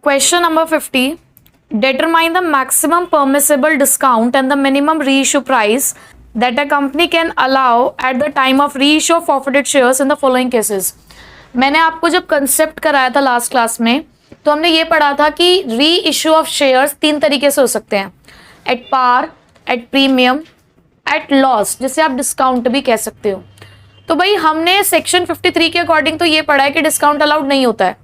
Question number 50. Determine the maximum permissible discount and the minimum reissue price that a company can allow at the time of reissue of forfeited shares in the following cases. मैंने आपको जब concept कराया था last class में, तो हमने ये पढ़ा था कि री इश्यू ऑफ शेयर्स 3 तरीके से हो सकते हैं, at par, at premium, at loss, जिसे आप डिस्काउंट भी कह सकते हो। तो भाई हमने सेक्शन 53 के अकॉर्डिंग तो ये पढ़ा है कि डिस्काउंट अलाउड नहीं होता है,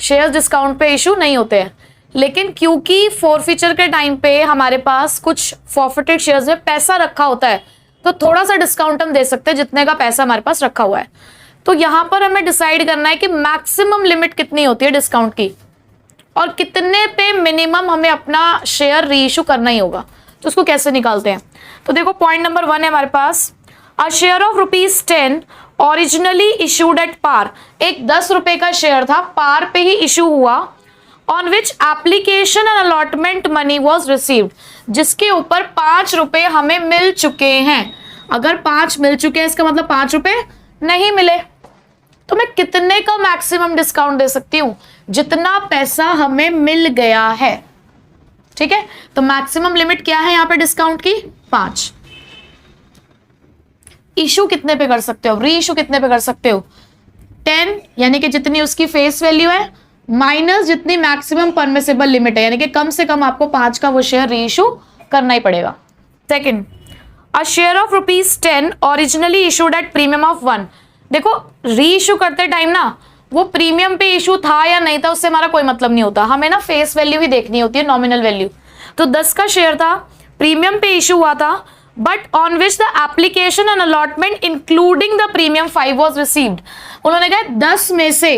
शेयर्स डिस्काउंट पे इशू नहीं होते हैं। लेकिन क्योंकि फॉरफीचर के टाइम पे हमारे पास कुछ फॉरफिटेड शेयर्स में पैसा रखा होता है, तो थोड़ा सा डिस्काउंट हम दे सकते हैं जितने का पैसा हमारे पास रखा हुआ है। तो यहां पर हमें डिसाइड करना है कि मैक्सिमम लिमिट कितनी होती है डिस्काउंट की और कितने पे मिनिमम हमें अपना शेयर रीइश्यू करना ही होगा। तो उसको कैसे निकालते हैं, तो देखो पॉइंट नंबर 1 है हमारे पास, a share of ₹10 originally issued at par. एक 10 रुपए का शेयर था, पार पे ही इशू हुआ, on which application and allotment money was received, जिसके ऊपर 5 रुपए हमें मिल चुके हैं। अगर 5 मिल चुके हैं इसका मतलब 5 रुपए नहीं मिले, तो मैं कितने का मैक्सिमम डिस्काउंट दे सकती हूं, जितना पैसा हमें मिल गया है। ठीक है, तो मैक्सिमम लिमिट क्या है यहां पे डिस्काउंट की, 5। इशू कितने पे कर सकते हो, री इशू कितने पे कर सकते हो, 10, यानी कि जितनी उसकी फेस वैल्यू है माइनस जितनी मैक्सिमम परमिसिबल लिमिट है, यानी कि कम से कम आपको 5 का वो शेयर री इशू करना ही पड़ेगा। Second, a share of ₹10 originally issued at premium of 1। देखो री इशू करते टाइम ना वो प्रीमियम पे इशू था या नहीं था उससे हमारा कोई मतलब नहीं होता, हमें ना फेस वैल्यू ही देखनी होती है, नॉमिनल वैल्यू। तो 10 का शेयर था, प्रीमियम पे इशू हुआ था, but on which the application and allotment including the premium 5 was received. उन्होंने कहा 10 में से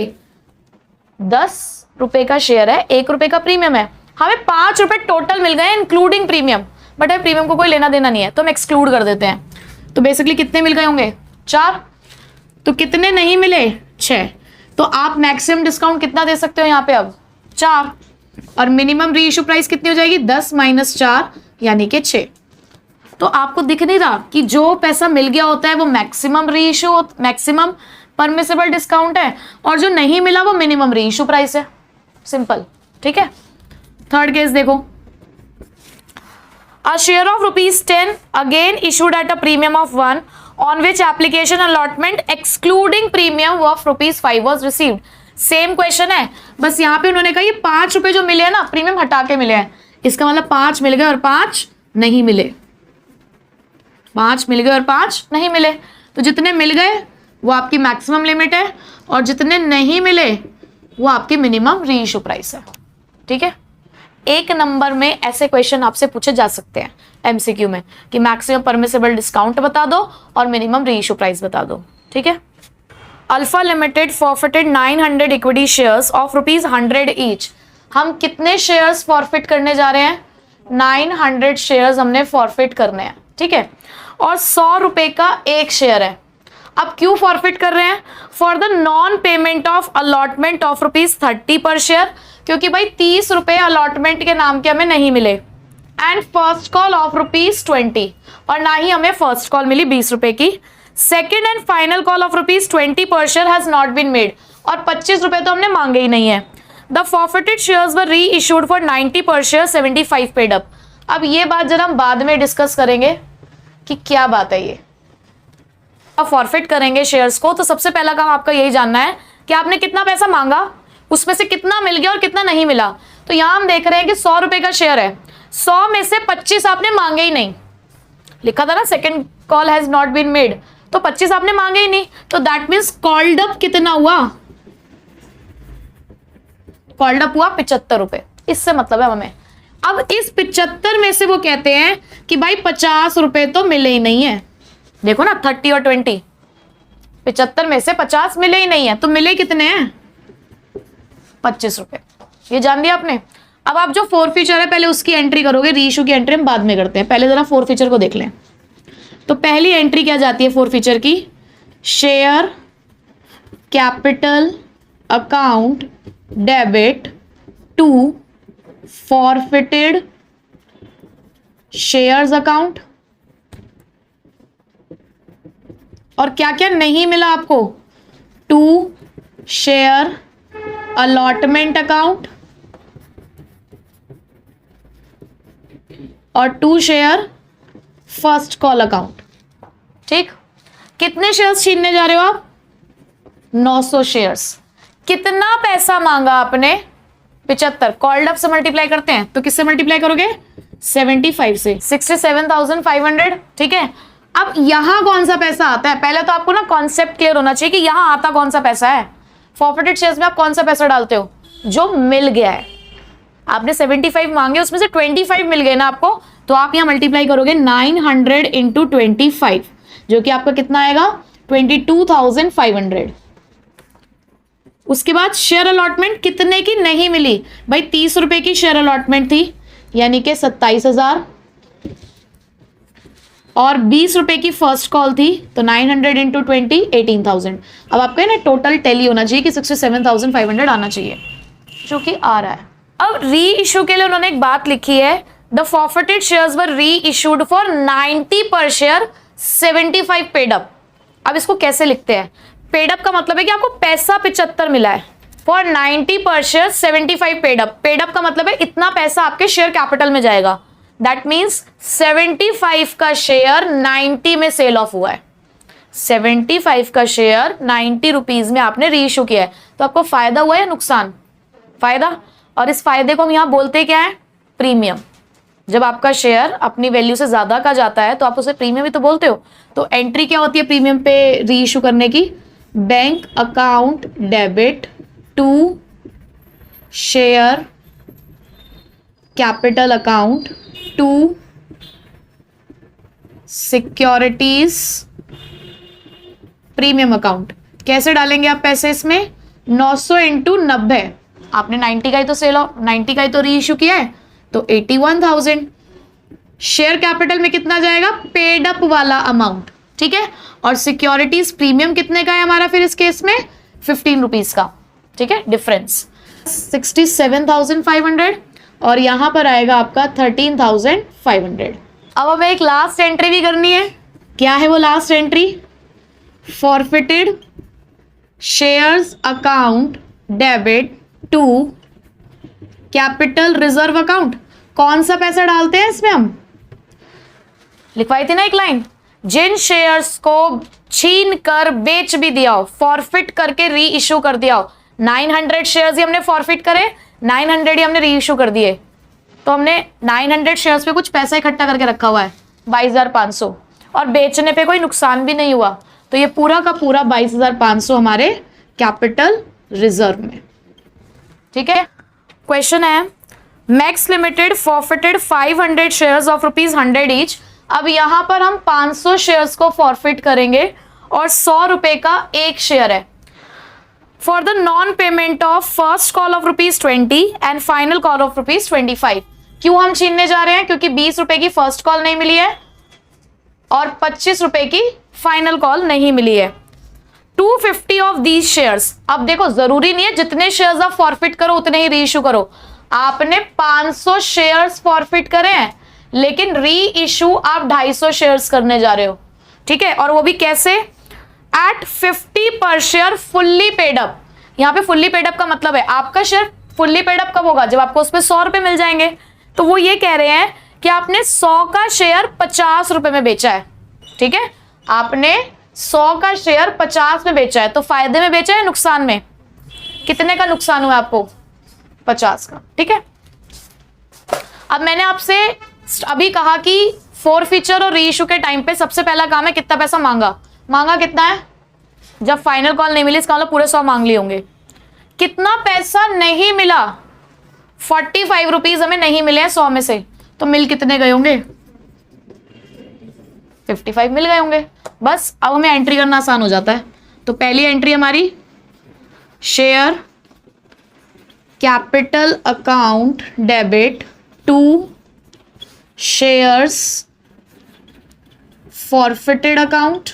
10 रुपए का शेयर है, 1 रुपए का प्रीमियम है, हमें 5 रुपए टोटल मिल गए इंक्लूडिंग प्रीमियम, बट है प्रीमियम को कोई लेना देना नहीं है तो हम एक्सक्लूड कर देते हैं। तो बेसिकली कितने मिल गए होंगे, 4। तो कितने नहीं मिले, 6। तो आप मैक्सिमम डिस्काउंट कितना दे सकते हो यहाँ पे अब, 4। और मिनिमम री इशू प्राइस कितनी हो जाएगी, 10 - 4 यानी कि 6। तो आपको दिख नहीं रहा कि जो पैसा मिल गया होता है वो मैक्सिमम री इशू, मैक्सिमम परमिसिबल डिस्काउंट है, और जो नहीं मिला वो मिनिमम री इशू प्राइस है। सिंपल, ठीक है। थर्ड केस देखो, a share of ₹10 again issued at a premium of 1 on which application allotment excluding premium of ₹5 was received। Same question है, बस यहाँ पे उन्होंने कहा ये 5 रुपए जो मिले हैं ना, प्रीमियम हटा के मिले हैं, इसका मतलब 5 मिल गए और 5 नहीं मिले, 5 मिल गए और 5 नहीं मिले। तो जितने मिल गए वो आपकी मैक्सिमम लिमिट है और जितने नहीं मिले वो आपकी मिनिमम री इशू प्राइस है। ठीक है, 1 नंबर में ऐसे क्वेश्चन आपसे पूछे जा सकते हैं एमसीक्यू में कि मैक्सिमम परमिसिबल डिस्काउंट बता दो और मिनिमम री इशू प्राइस बता दो। ठीक है, alpha limited forfeited 900 equity shares of ₹100 each. हम कितने शेयर्स फॉरफिट करने जा रहे हैं, 900 शेयर्स हमने फॉरफिट करने हैं। ठीक है, और 100 रुपए का एक शेयर है। अब क्यों फॉरफिट कर रहे हैं, for the non payment of allotment of ₹30 पर शेयर, क्योंकि भाई 30 रुपए अलॉटमेंट के नाम के हमें नहीं मिले, एंड फर्स्ट कॉल ऑफ ₹20, और ना ही हमें फर्स्ट कॉल मिली 20 रुपए की। Second and final call of ₹20 पर share has not been made, और 25 रुपए तो हमने मांगे ही नहीं है। द फॉरफिटेड शेयर्स वर री इशूड फॉर 90 पर शेयर, 75 पेड अप। अब ये बात जरा हम बाद में डिस्कस करेंगे कि क्या बात है ये। आप फॉरफिट करेंगे शेयर्स को तो सबसे पहला काम आपका यही जानना है कि आपने कितना पैसा मांगा, उसमें से कितना मिल गया और कितना नहीं मिला। तो यहां हम देख रहे हैं कि 100 रुपए का शेयर है, 100 में से 25 आपने मांगे ही नहीं, लिखा था ना second call has not been made, तो 25 आपने मांगे ही नहीं, तो दैट मीन्स कॉल्ड अप कितना हुआ, कॉल्ड अप हुआ 75 रुपए। इससे मतलब है हमें। अब इस 75 में से वो कहते हैं कि भाई 50 रुपए तो मिले ही नहीं है। देखो ना 30 और 20, 75 में से 50 मिले ही नहीं है, तो मिले कितने हैं, 25 रुपए। ये जान लिया आपने। अब आप जो फॉरफीचर है पहले उसकी एंट्री करोगे, रीइश्यू की एंट्री हम बाद में करते हैं, पहले जरा फॉरफीचर को देख लें। तो पहली एंट्री क्या जाती है फॉरफीचर की, share capital account debit to forfeited shares account. और क्या क्या नहीं मिला आपको, टू शेयर अलॉटमेंट अकाउंट, और 2 शेयर फर्स्ट कॉल अकाउंट। ठीक, कितने शेयर्स छीनने जा रहे हो आप? 900 शेयर्स। कितना पैसा मांगा आपने? 75। कॉल्ड अप से मल्टीप्लाई करते हैं तो किससे मल्टीप्लाई करोगे? 75 से। 67,500। ठीक है, अब यहां कौन सा पैसा आता है? पहले तो आपको ना कॉन्सेप्ट क्लियर होना चाहिए कि यहां आता कौन सा पैसा है। फॉरफिटेड शेयर्स में आप कौन सा पैसा डालते हो? जो मिल गया है। आपने 75 मांगे, उसमें से 25 मिल गए ना आपको, तो आप यहां मल्टीप्लाई करोगे 900 इंटू 25, जो कि आपका कितना आएगा? 22,500। उसके बाद शेयर अलॉटमेंट कितने की नहीं मिली भाई? 30 रुपए की शेयर अलॉटमेंट थी, यानी कि 27,000, और 20 रुपए की फर्स्ट कॉल थी, तो 900 इंटू 20 18,000। अब आपका ना टोटल टैली होना चाहिए कि 67,500 आना चाहिए, जो कि आ रहा है। अब री इशू के लिए उन्होंने एक बात लिखी है, द फॉरफिटेड शेयर्स वर री इशूड फॉर 90 पर शेयर, 75 पेड अप। अब इसको कैसे लिखते हैं? पेड अप का मतलब है कि आपको पैसा 75 मिला है। फॉर 90 पर share 75 paid up. Paid up का मतलब है इतना पैसा आपके शेयर कैपिटल में जाएगा। दैट मीन्स 75 का शेयर 90 में सेल ऑफ हुआ है। 75 का शेयर 90 रुपीज में आपने री इशू किया है, तो आपको फायदा हुआ या नुकसान? फायदा। और इस फायदे को हम यहां बोलते क्या है? प्रीमियम। जब आपका शेयर अपनी वैल्यू से ज्यादा का जाता है तो आप उसे प्रीमियम ही तो बोलते हो। तो एंट्री क्या होती है प्रीमियम पे री इशू करने की? Bank account debit to share capital account to securities premium account. कैसे डालेंगे आप पैसे इसमें? 900 इंटू 90। आपने 90 का ही तो सेल ऑफ 90 का ही तो री इशू किया है, तो 81,000। शेयर कैपिटल में कितना जाएगा? पेड अप वाला अमाउंट। ठीक है, और सिक्योरिटीज प्रीमियम कितने का है हमारा फिर इस केस में? 15 रुपीज का। ठीक है, डिफरेंस 67,500, और यहां पर आएगा आपका 13,500। अब हमें एक लास्ट एंट्री भी करनी है। क्या है वो last entry? Forfeited shares account debit to capital reserve account. कौन सा पैसा डालते हैं इसमें? हम लिखवाई थी ना एक लाइन, जिन शेयर्स को छीन कर बेच भी दिया हो, फॉरफिट करके री इशू कर दिया हो। 900 शेयर्स ही हमने फॉरफिट करे, 900 ही हमने री इशू कर दिए, तो हमने 900 शेयर्स पे कुछ पैसा इकट्ठा करके रखा हुआ है 22,500, और बेचने पे कोई नुकसान भी नहीं हुआ, तो ये पूरा का पूरा 22,500 हमारे कैपिटल रिजर्व में। ठीक है, क्वेश्चन है max limited forfeited 500 shares of ₹100 each. अब यहां पर हम 500 शेयर्स को फॉरफिट करेंगे और 100 रुपए का एक शेयर है। For the non payment of first call of ₹20 and final call of ₹25। क्यों हम छीनने जा रहे हैं? क्योंकि 20 रुपए की फर्स्ट कॉल नहीं मिली है और 25 रुपए की फाइनल कॉल नहीं मिली है। 250 ऑफ दीज शेयर्स। अब देखो, जरूरी नहीं है जितने शेयर्स आप फॉरफिट करो उतने ही री इशू करो। आपने 500 शेयर्स फॉरफिट करे हैं, लेकिन री इशू आप 250 शेयर्स करने जा रहे हो। ठीक है, और वो भी कैसे? एट 50 पर शेयर फुल्ली पेड अप। यहां पे फुल्ली पेड अप का मतलब है आपका शेयर फुल्ली पेड अप कब होगा? जब आपको उस पर 100 रुपए मिल जाएंगे। तो वो ये कह रहे हैं कि आपने 100 का शेयर 50 रुपए में बेचा है। ठीक है, आपने 100 का शेयर 50 में बेचा है, तो फायदे में बेचा है नुकसान में? कितने का नुकसान हुआ आपको? 50 का। ठीक है, अब मैंने आपसे अभी कहा कि फॉरफिचर और री इशू के टाइम पे सबसे पहला काम है कितना पैसा मांगा। मांगा कितना है? जब फाइनल कॉल नहीं मिली इसका मतलब पूरे 100 मांग लिए होंगे। कितना पैसा नहीं मिला? 45 रुपीज हमें नहीं मिले हैं 100 में से, तो मिल कितने गए होंगे? 55 मिल गए होंगे। बस अब हमें एंट्री करना आसान हो जाता है। तो पहली एंट्री हमारी share capital account debit to shares forfeited account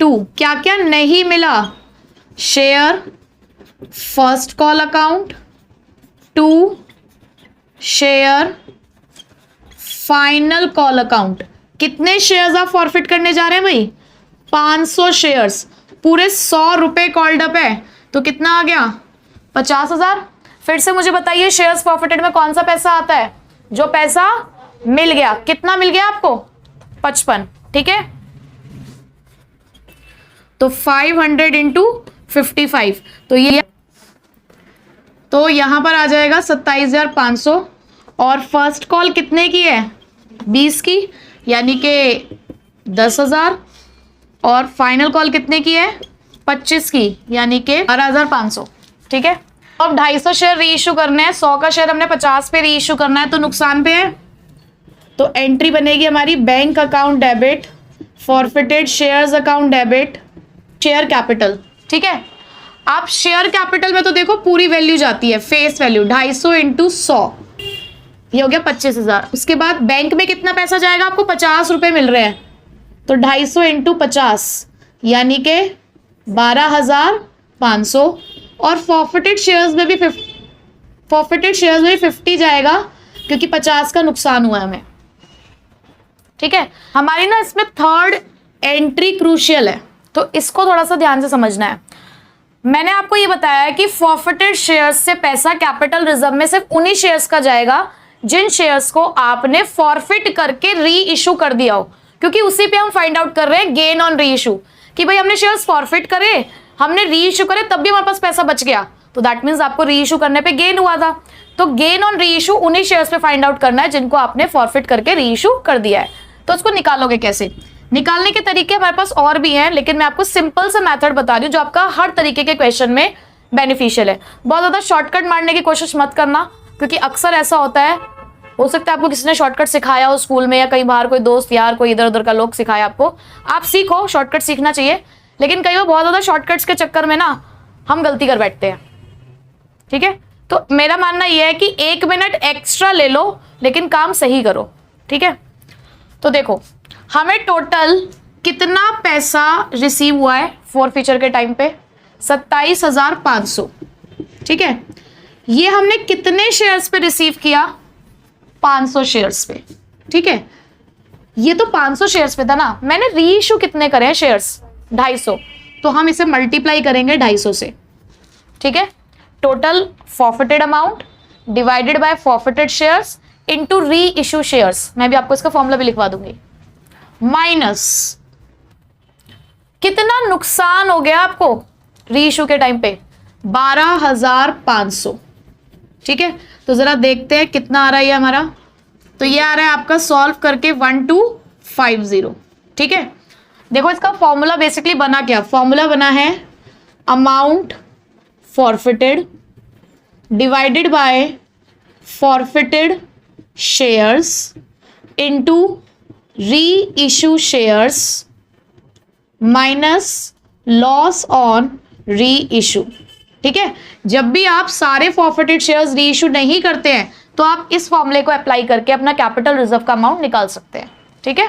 to क्या क्या नहीं मिला? Share first call account to share final call account. कितने शेयर्स आप फॉरफिट करने जा रहे हैं भाई? 500 शेयर्स। पूरे 100 रुपए कॉल्ड अप है, तो कितना आ गया? 50,000। फिर से मुझे बताइए शेयर्स फॉरफिटेड में कौन सा पैसा आता है? जो पैसा मिल गया, कितना मिल गया आपको? 55, ठीक है। तो 500 इंटू 55, तो यहां पर आ जाएगा 27,500। और फर्स्ट कॉल कितने की है? 20 की, यानी कि 10,000। और फाइनल कॉल कितने की है? 25 की, यानी कि 12,500, ठीक है। अब 250 शेयर री इशू करने हैं, 100 का शेयर हमने 50 पे री इशू करना है, तो नुकसान पे है। तो एंट्री बनेगी हमारी bank account debit, forfeited shares account debit, share capital, ठीक है। आप शेयर कैपिटल में तो देखो पूरी वैल्यू जाती है, फेस वैल्यू 250 इंटू 100, ये हो गया 25,000। उसके बाद बैंक में कितना पैसा जाएगा? आपको 50 रुपए मिल रहे हैं, तो 250 इंटू 50 यानी कि 12,500। और फॉरफिटेड शेयर्स में भी 50 जाएगा, क्योंकि 50 का नुकसान हुआ है हमें, ठीक है। हमारी ना इसमें थर्ड एंट्री क्रूशियल है, तो इसको थोड़ा सा ध्यान से समझना है। मैंने आपको ये बताया है कि फॉरफिटेड शेयर्स से पैसा कैपिटल रिजर्व में सिर्फ उन्हीं शेयर्स का जाएगा जिन शेयर्स को आपने फॉरफिट करके री इशू कर दिया हो, क्योंकि उसी पे हम फाइंड आउट कर रहे हैं गेन ऑन री इशू, कि भाई हमने शेयर्स फॉरफिट करे, हमने री इशू करे, तब भी हमारे पास पैसा बच गया, तो दैट मीन्स आपको री इशू करने पे गेन हुआ था। तो गेन ऑन री इशू उन्हीं शेयर्स पे फाइंड आउट करना है जिनको आपने फॉरफिट करके री इशू कर दिया है। तो उसको निकालोगे कैसे? निकालने के तरीके हमारे पास और भी हैं, लेकिन मैं आपको सिंपल सा मेथड बता रही हूँ जो आपका हर तरीके के क्वेश्चन में बेनिफिशियल है। बहुत ज्यादा शॉर्टकट मारने की कोशिश मत करना, क्योंकि अक्सर ऐसा होता है, हो सकता है आपको किसी ने शॉर्टकट सिखाया हो स्कूल में, या कहीं बाहर कोई दोस्त यार कोई इधर उधर का लोग सिखाया आपको, आप सीखो, शॉर्टकट सीखना चाहिए। लेकिन कई बार बहुत ज्यादा शॉर्टकट्स के चक्कर में ना हम गलती कर बैठते हैं, ठीक है। तो मेरा मानना यह है कि 1 मिनट एक्स्ट्रा ले लो, लेकिन काम सही करो, ठीक है। तो देखो हमें टोटल कितना पैसा रिसीव हुआ है फॉरफीचर के टाइम पे? 27,500, ठीक है। ये हमने कितने शेयर्स पे रिसीव किया? 500 शेयर्स पे, ठीक है। ये तो 500 शेयर्स पे था ना, मैंने री इशू कितने करे हैं शेयर्स? 250, तो हम इसे मल्टीप्लाई करेंगे 250 से, ठीक है। Total forfeited amount divided by forfeited shares into reissue shares, मैं भी आपको इसका फॉर्मूला भी लिखवा दूंगी, माइनस कितना नुकसान हो गया आपको री इशू के टाइम पे? 12,500, ठीक है। तो जरा देखते हैं कितना आ रहा है ये हमारा। तो ये आ रहा है आपका सॉल्व करके 1250, ठीक है। देखो इसका फॉर्मूला बेसिकली बना क्या? फॉर्मूला बना है amount forfeited divided by forfeited shares into reissue shares minus loss on reissue, ठीक है। जब भी आप सारे फॉरफिटेड शेयर्स री इशू नहीं करते हैं, तो आप इस फॉर्मूले को अप्लाई करके अपना कैपिटल रिजर्व का अमाउंट निकाल सकते हैं, ठीक है।